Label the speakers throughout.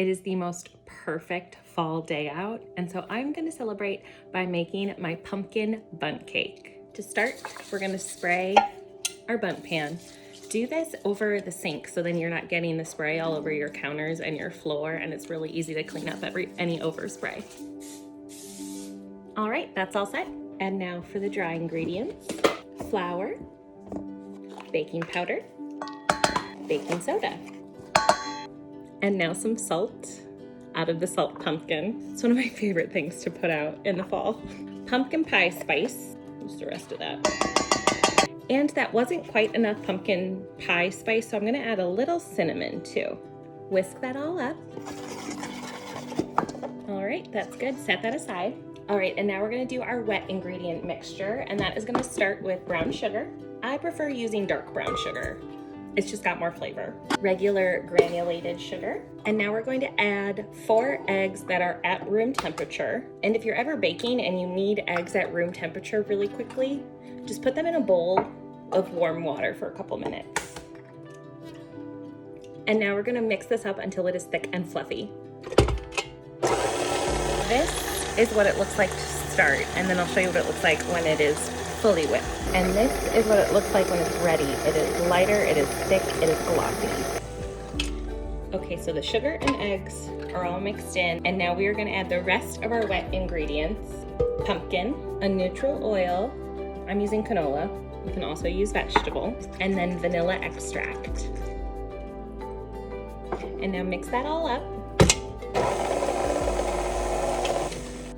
Speaker 1: It is the most perfect fall day out, and so I'm gonna celebrate by making my pumpkin bundt cake. To start, we're gonna spray our bundt pan. Do this over the sink so then you're not getting the spray all over your counters and your floor, and it's really easy to clean up any overspray. All right, that's all set. And now for the dry ingredients: flour, baking powder, baking soda, and now some salt out of the salt pumpkin. It's one of my favorite things to put out in the fall. Pumpkin pie spice, just the rest of that. And that wasn't quite enough pumpkin pie spice, so I'm gonna add a little cinnamon too. Whisk that all up. All right, that's good, set that aside. All right, and now we're gonna do our wet ingredient mixture, and that is gonna start with brown sugar. I prefer using dark brown sugar. It's just got more flavor. Regular granulated sugar. And now we're going to add 4 eggs that are at room temperature. And if you're ever baking and you need eggs at room temperature really quickly, just put them in a bowl of warm water for a couple minutes. And now we're gonna mix this up until it is thick and fluffy. This is what it looks like to start, and then I'll show you what it looks like when it is fully whipped. And this is what it looks like when it's ready. It is lighter, it is thick, it is glossy. Okay, so the sugar and eggs are all mixed in, and now we are gonna add the rest of our wet ingredients. Pumpkin, a neutral oil, I'm using canola, you can also use vegetable, and then vanilla extract. And now mix that all up.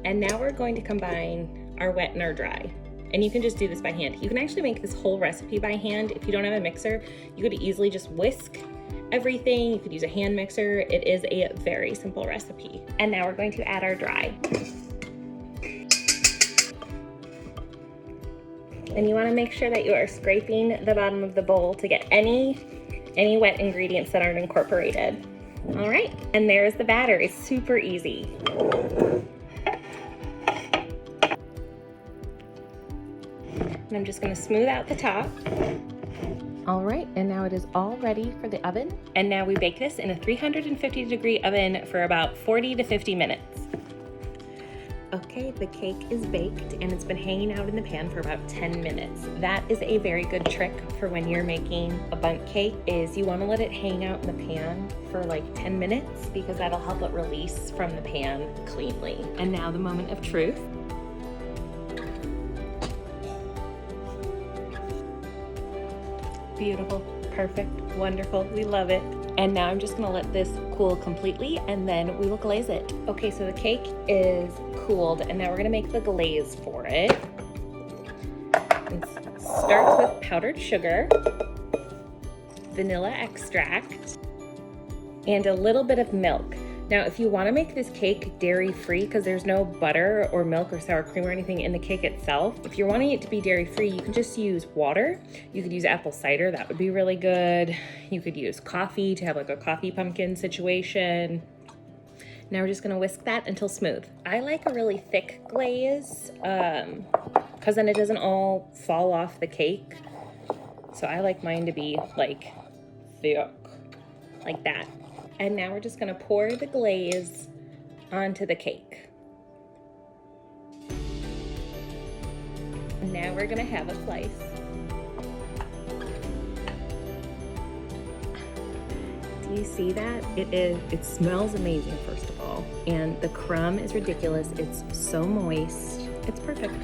Speaker 1: And now we're going to combine our wet and our dry. And you can just do this by hand. You can actually make this whole recipe by hand. If you don't have a mixer, you could easily just whisk everything. You could use a hand mixer. It is a very simple recipe. And now we're going to add our dry. And you want to make sure that you are scraping the bottom of the bowl to get any wet ingredients that aren't incorporated. All right, and there's the batter. It's super easy. And I'm just gonna smooth out the top. All right, and now it is all ready for the oven. And now we bake this in a 350-degree oven for about 40 to 50 minutes. Okay, the cake is baked and it's been hanging out in the pan for about 10 minutes. That is a very good trick for when you're making a bundt cake, is you wanna let it hang out in the pan for like 10 minutes because that'll help it release from the pan cleanly. And now the moment of truth. Beautiful, perfect, wonderful, we love it. And now I'm just gonna let this cool completely and then we will glaze it. Okay, so the cake is cooled and now we're gonna make the glaze for it. It starts with powdered sugar, vanilla extract, and a little bit of milk. Now, if you want to make this cake dairy-free, because there's no butter or milk or sour cream or anything in the cake itself, if you're wanting it to be dairy-free, you can just use water. You could use apple cider, that would be really good. You could use coffee to have like a coffee pumpkin situation. Now we're just gonna whisk that until smooth. I like a really thick glaze, because then it doesn't all fall off the cake. So I like mine to be like thick, like that. And now we're just gonna pour the glaze onto the cake. And now we're gonna have a slice. Do you see that? It smells amazing, first of all. And the crumb is ridiculous. It's so moist. It's perfect.